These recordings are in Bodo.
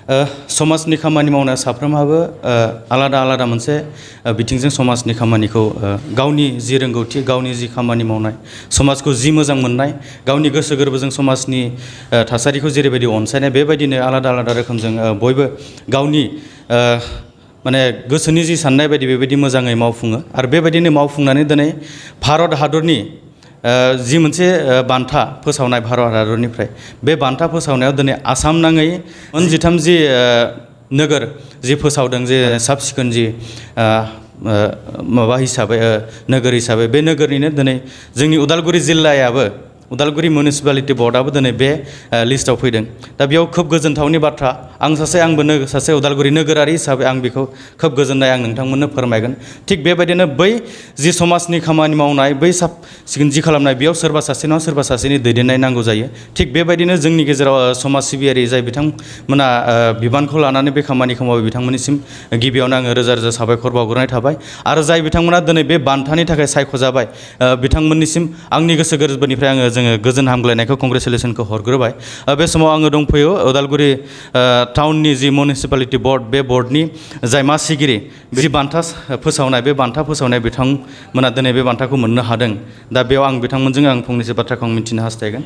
समाजनि खामानि मावनाया साफ्रोमहाबो आलादा आलादा मोनसे बिथिंजों समाजनि खामानिखौ गावनि जि रोंगौथि गावनि जि खामानि मावनाय समाजखौ जि मोजां मोननाय गावनि गोसो गोरबोजों समाजनि थासारिखौ जेरैबायदि अनसायनाय बेबायदिनो आलादा आलादा रोखोमजों बयबो गावनि माने गोसोनि जि साननाय बायदि बेबायदि मोजाङै मावफुङो आरो बेबायदिनो मावफुंनानै दिनै भारत हादरनि जि मोनसे बान्था फोसावनाय भारत हादरनिफ्राय बे बान्था फोसावनायाव दिनै आसाम नाङै मोनजिथाम जि नोगोर जि फोसावदों जे साब सिखोन जि माबा हिसाबै नोगोर हिसाबै बे नोगोरनिनो दिनै जोंनि उदालगुरि जिल्लायाबो उदालगुरि मिउनिसिपालिटि बर्डआबो दिनै बे लिस्टआव फैदों दा बेयाव खोब गोजोनथावनि बाथ्रा आंबो सासे उदालगुरि नोगोरारि हिसाबै आं बेखौ खोब गोजोननाय आं नोंथांमोननो फोरमायगोन थिग बेबायदिनो बै जि समाजनि खामानि मावनाय बै साब सिखोन जि खालामनाय बेयाव सोरबा सासे नङा सोरबा सासेनि दैदेननाय नांगौ जायो थिग बेबायदिनो जोंनि गेजेराव समाज सिबियारि जाय बिथांमोना बिबानखौ लानानै बे खामानिखौ मावो बिथांमोननिसिम गिबियावनो आङो रोजा रोजा साबायखर बावग्रोनाय थाबाय आरो जाय बिथांमोना दिनै बे बान्थानि थाखाय सायख'जाबाय बिथांमोननिसिम आंनि गोसो गोरबोनिफ्राय आङो जोङो गोजोन हामग्लायनायखौ कंग्रेसुलेसनखौ हरग्रोबाय बे समाव आङो दंफैयो उदालगुरि टाउननि जि मिउनिसिपालिटि बर्ड बे बर्डनि जाय मासिगिरि जि बान्था फोसावनाय बे बान्था फोसावनाय बिथांमोना दिनै बे बान्थाखौ मोननो हादों दा बेयाव आं बिथांमोनजों आं फंनैसो बाथ्राखौ आं मिथिनो हास्थायगोन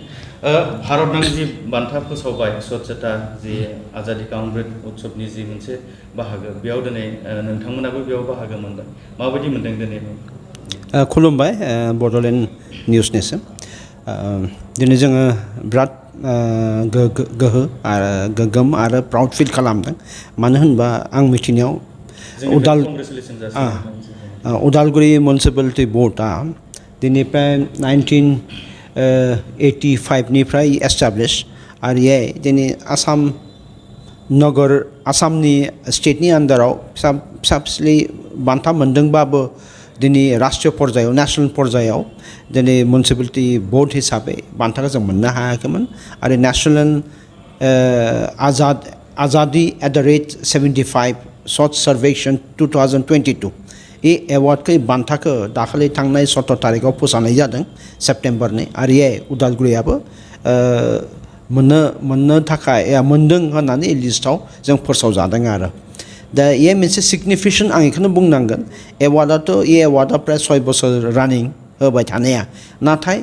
भारतनां जि बान्था फोसावबाय स्वच्छता जि आजादि का अमृत उत्सबनि जि मोनसे बाहागो बेयाव दिनै नोंथांमोनाबो बेयाव बाहागो मोनबाय माबायदि मोनदों दिनै खुलुमबाय बड'लेण्ड निउसनिसिम दिनै जोङो बिराद गोगोम आरो प्राउड फिल खालामदों मानो होनबा आं मिथिनायाव उदालगुरि मिउनिसिपालिटि बर्डआ दिनैफ्राय 1985 निफ्राय एस्टाब्लिश आरो दिनै आसामनि स्टेटनि आन्दाराव फिसा फिसलै बान्था मोनदोंबाबो दिनै राष्ट्रीय पर्यायाव नेशनेल पर्यायाव दिनै मिउनिसिपालिटि बर्ड हिसाबै बान्थाखौ जों मोननो हायाखैमोन आरो नेशनेल आजादी @75 स्वच्छ सर्वेक्षण 2022 ये एवार्डखौ बान्थाखौ दाखालि थांनाय 17 तारिखआव फोसावनाय जादों सेप्टेम्बरनि आरो उदालगुरियाबो मोननो थाखाय मोनदों होननानै लिस्टआव जों फोसावजादों आरो दा ये मोनसे सिगनिफिकेन्ट आं बेखौनो बुंनांगोन एवार्डआथ' एवार्डआ प्राय 6 बोसोर रानिं होबाय थानाया नाथाय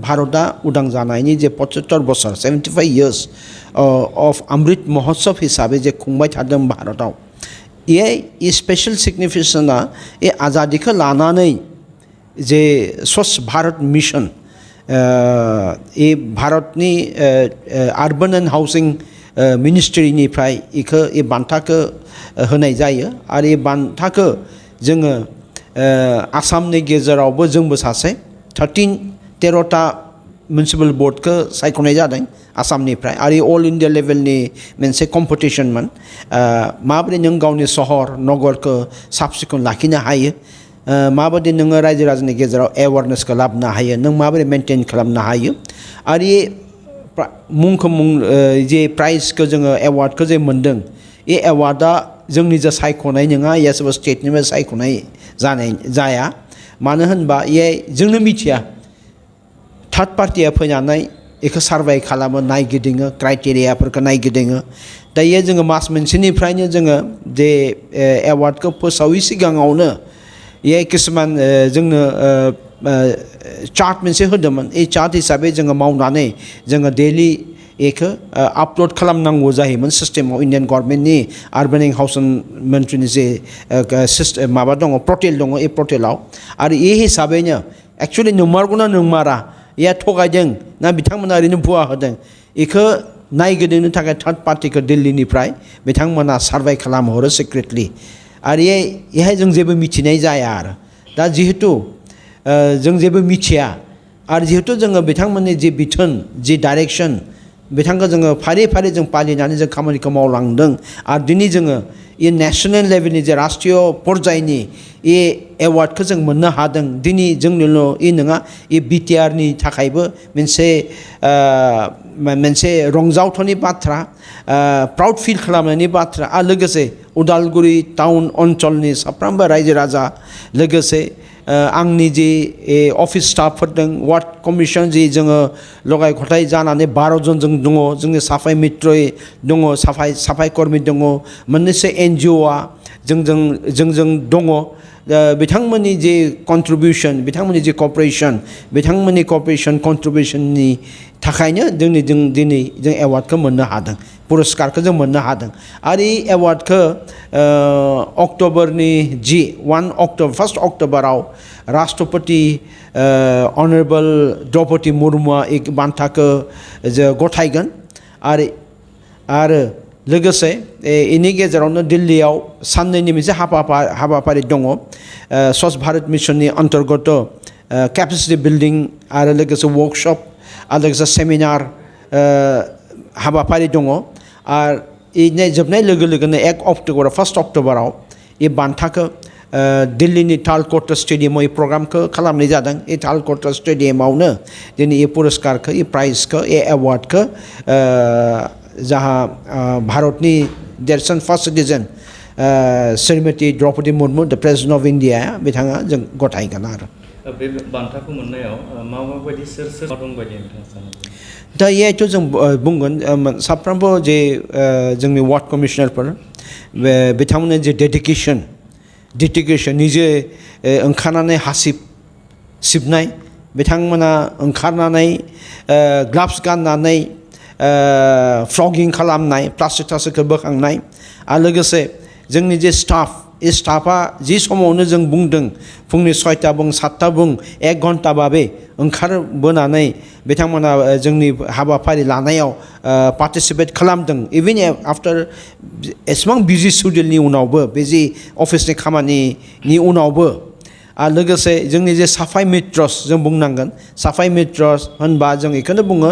भारतआ उदां जानायनि जे 75 बोसोर 75 years अफ अमृत महोत्सव हिसाबै जे खुंबाय थादों भारतआव ये स्पेशल सिगनिफिकेन्सआ ये आजादिखौ लानानै जे स्वच्छ भारत मिशन ये भारतनि आर्बान एन्ड हाउसिं मिनिस्ट्रिनिफ्राय ये बान्थाखौ होनाय जायो आरो ये बान्थाखौ जोङो आसामनि गेजेरावबो जोंबो सासे 13टा मिउनिसिपाल बर्डखौ सायख'नाय जादों आसामनिफ्राय आरो अल इन्डिया लेभेलनि मोनसे कम्पिटिशनमोन माबोरै नों गावनि सहर नगरखौ साब सिखोन लाखिनो हायो माबायदि नोङो रायजो राजानि गेजेराव एवारनेसखौ लाबोनो हायो नों माबोरै मेनटेन खालामनो हायो आरो जे प्राइजखौ जोङो एवार्डखौ जे मोन्दों ये एवार्डआ जोंनि जा सायख'नाय नङा या सोरबा स्टेटनिफ्राय सायख'नाय जाया मानो होनबा ये जोंनो मिथिया थार्ड पार्टिया फैनानै बेखौ सार्भे खालामो नायगिदिङो क्राइटेरियाफोरखौ नायगिदिङो दायो जोङो मास मोनसेनिफ्रायनो जोङो जे एवार्डखौ फोसावै सिगाङावनो ये किसुमान जोंनो चार्ट मोनसे होदोंमोन ये चार्ट हिसाबै जोङो मावनानै जोङो डेलि बेखौ आपल'ड खालामनांगौ जायोमोन सिस्टेमाव इन्डियान गभर्नमेन्टनि आर्बान एन्ड हाउसिं मिनिस्ट्रिनि जे सिस्टेम माबा दङ पर्टेल दङ बे पर्टेलाव आरो ये हिसाबैनो एक्सुवेलि नंमारगौना नंमारा या थगायदों ना बिथांमोना ओरैनो भुवा होदों बेखौ नायगिदिंनो थाखाय थार्ड पार्टिखौ दिल्लीनिफ्राय बिथांमोना सार्भे खालामहरो सिक्रेटलि आरो बेहाय जों जेबो मिथिनाय जाया आरो दा जिहेतु जों जेबो मिथिया आरो जिहेतु जोङो बिथांमोननि जि बिथोन जि डाइरेक्सन बिथांखौ जोङो फारि फारि जों फालिनानै जों खामानिखौ मावलांदों आरो दिनै जोङो ये नेशनेल लेभेलनि जे राष्ट्रीय पर्यायनि ये एवार्डखौ जों मोननो हादों दिनै जोंनिल' ये नङा ये BTRनि थाखायबो मोनसे रंजावथावनि बाथ्रा प्राउड फिल खालामनायनि बाथ्रा आरो लोगोसे उदालगुरि टाउन ओनसोलनि साफ्रोमबो रायजो राजा लोगोसे आंनि जि अफिस स्टाफफोर दं वार्ड कमिसन जि जोङो लगाय गथाय जानानै 12 जन जों दङ जोंनि साफाय मित्रय दङ साफाय कर्मि दङ मोननैसो NGOआ जोंजों दङ बिथांमोननि जे कन्ट्रिबिउसन बिथांमोननि जे कॉर्पोरेशन कन्ट्रिबिउसननि थाखायनो दिनै जों एवार्डखौ मोननो हादों पुरस्कारखौ जों मोननो हादों आरो ई एवार्डखौ अक्ट'बरनि 1 अक्ट'बराव राष्ट्रपति अनरेबल द्रौपदी मुर्मुआ ई बान्थाखौ गथायगोन आरो लोगोसे इनि गेजेरावनो दिल्लीयाव साननैनि मोनसे हाबाफारि दङ स्वच्छ भारत मिशननि अन्तर्गत केपेसिटि बिल्डिं आरो लोगोसे वर्कशप आरो लोगोसे सेमिनार हाबाफारि दङ आरो इनि जोबनाय लोगो लोगोनो 1 अक्ट'बराव ई बान्थाखौ दिल्लीनि तालक'टा स्टेडियामाव ई प्रग्रामखौ खालामनाय जादों ई तालक'टा स्टेडियामावनो दिनै ई पुरस्कारखौ ई प्राइजखौ ई एवार्डखौ जहाँ भारतनि देरसिन फार्स्ट सिटिजेन श्रीमती द्रौपदी मुर्मु द प्रेसिडेन्ट अफ इन्डिया बिथाङा जों गथायगोन आरो बे बान्थाखौ मोननायाव माबायदि सोर दंबायदि नोंथाङा सानो दा एयाथ' जों बुंगोन साफ्रोमबो जे जोंनि वार्ड कमिशनारफोर बिथांमोननि जे डेडिकेसन निजे ओंखारनानै हासिब सिबनाय बिथांमोना ओंखारनानै ग्लाभ्स गाननानै फ्लगिं खालामनाय प्लास्टिकखौ बोखांनाय आरो लोगोसे जोंनि जे स्टाफा जि समावनो जों बुंदों फुंनि 6टा बुं 7टा बुं 1 घन्टाबाबो ओंखारबोनानै बिथांमोना जोंनि हाबाफारि लानायाव पार्टिसिपेट खालामदों इभेन आफ्टार एसेबां बिजि शेड्युलनि उनावबो बिजि अफिसनि खामानिनि उनावबो आरो लोगोसे जोंनि जे साफाय मित्रस जों बुंनांगोन साफाय मित्रस होनबा जों बेखौनो बुङो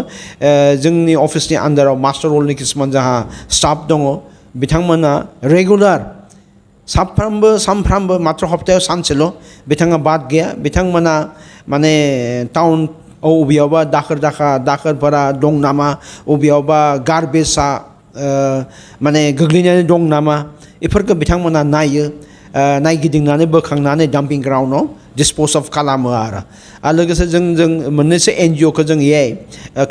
जोंनि अफिसनि आन्डाराव मास्टार रलनि किसुमान जाहा स्टाफ दङ बिथांमोना रेगुलार सानफ्रामबो मात्र हप्तायाव सानसेल' बिथाङा बाद गैया बिथांमोना माने टाउन अबेयावबा दाखोरफोरा दं नामा अबेयावबा गार्बेजआ माने गोग्लैनानै दं नामा बेफोरखौ बिथांमोना नायगिदिंनानै बोखांनानै डाम्पिं ग्राउन्डआव डिसप'ज अफ खालामो आरो लोगोसे जों मोननैसो NGOखौ जों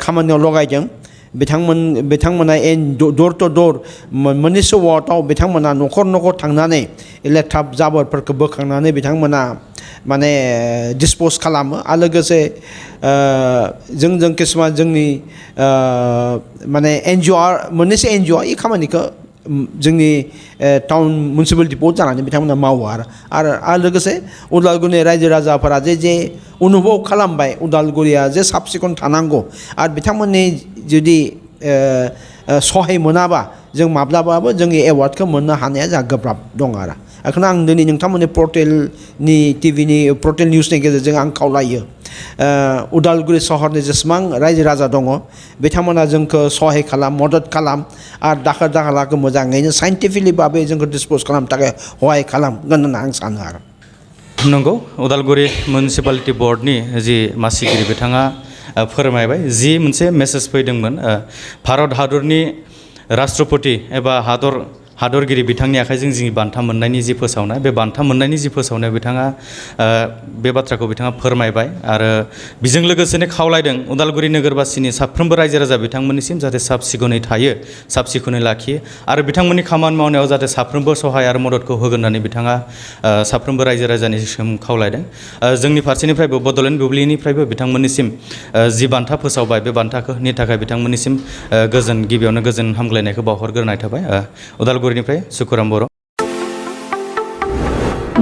खामानियाव लगायदों बिथांमोना दर टु दर मोननैसो वार्डआव बिथांमोना न'खर थांनानै लेथ्रा जाबोरफोरखौ बोखांनानै बिथांमोना माने डिसप'ज खालामो आरो लोगोसे जों किसुमान जोंनि माने मोननैसो NGOआ ई खामानिखौ जोंनि टाउन मिउनिसिपाल डिप'ट जानानै बिथांमोना मावो आरो लोगोसे उदालगुरिनि रायजो राजाफोरा जे अनुभव खालामबाय उदालगुरिया जे साब सिखोन थानांगौ आरो बिथांमोननि जुदि सहाय मोनाबा जों माब्लाबाबो जोंनि एवार्डखौ मोननो हानाया जोंहा गोब्राब दं आरो बेखौनो आं दिनै नोंथांमोननि पर्टेलनि टिभिनि पर्टेल निउसनि गेजेरजों आं खावलायो उदालगुरि सहरनि जेसेबां रायजो राजा दङ बिथांमोना जोंखौ सहाय खालाम मदद खालाम आरो दाखोर-दालाखौ मोजाङैनो साइन्टिफिकलिबाबो जोंखौ डिसप'ज खालामनो थाखाय सहाय खालामगोन होनना आं सानो आरो नंगौ उदालगुरि मिउनिसिपालिटि बर्डनि जि मासिगिरि बिथाङा फोरमायबाय जि मोनसे मेसेज फैदोंमोन भारत हादरनि राष्ट्रपति एबा हादरगिरि बिथांनि आखाइजों जि बान्था मोननायनि जि फोसावनाय बे बान्था मोननायनि जि फोसावनाय बिथाङा बे बाथ्राखौ बिथाङा फोरमायबाय आरो बेजों लोगोसेनो खावलायदों उदालगुरि नोगोरबासिनि साफ्रोमबो रायजो राजा बिथांमोननिसिम जाहाथे साब सिखोनै थायो साब सिखोनै लाखियो आरो बिथांमोननि खामानि मावनायाव जाहाथे साफ्रोमबो सहाय आरो मददखौ होगोन होननानै बिथाङा साफ्रोमबो रायजो राजानिसिम खावलायदों जोंनि फारसेनिफ्रायबो बड'लेण्ड बुब्लिनिफ्रायबो बिथांमोननिसिम जि बान्था फोसावबाय बे बान्थाखौनि थाखाय बिथांमोननिसिम गिबियावनो गोजोन हामग्लायनायखौ बावहरग्रोनाय थाबाय उदालगुरिनिफ्राय सुकुराम बर'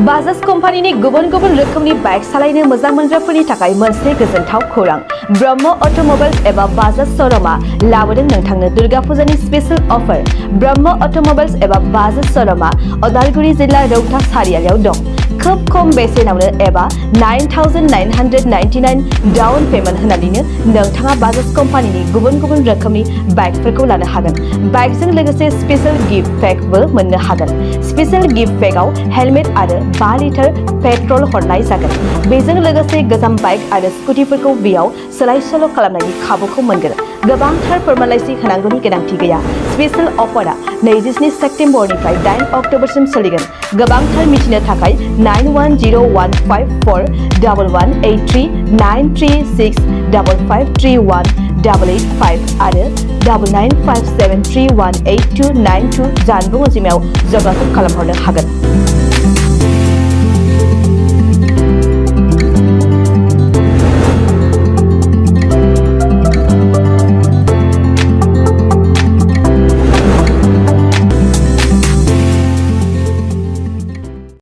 बाजाज कम्पानिनि गुबुन रोखोमनि बाइक सालायनो मोजां मोनग्राफोरनि थाखाय मोनसे गोजोनथाव खौरां ब्रह्म अट'मबाइल्स एबा बाजाज श'रुमआ लाबोदों नोंथांनो दुर्गा फुजानि स्पेशल अफार ब्रह्म अट'मबाइल्स एबा बाजाज श'रुमआ उदालगुरि जिल्ला रौता सारियालियाव दं खोब खम बेसेनावनो एबा 9,999 डाउन पेमेन्ट होनानैनो नोंथाङा बाजाज कम्पानिनि गुबुन रोखोमनि बाइकफोरखौ लानो हागोन बाइकजों लोगोसे स्पेशल गिफ्ट पेकबो मोननो हागोन स्पेशल गिफ्ट पेकआव हेलमेट आरो 5 लिटार पेट्रल हरनाय जागोन बेजों लोगोसे गोजाम बाइक आरो स्कुटिफोरखौ बेयाव सोलाय सोल' खालामनायनि खाबुखौ मोनगोन गोबांथार फोरमानलाइसि होनांगौनि गोनांथि गैया। स्पेशल अफारा 27 सेप्तेम्बरनिफ्राय 8 अक्ट'बरसिम सोलिगोन। गोबांथार मिथिनो थाखाय 9101541183 93655318885 आरो 9957318292 जानबुं अनजिमायाव जगाजग खालामहरनो हागोन।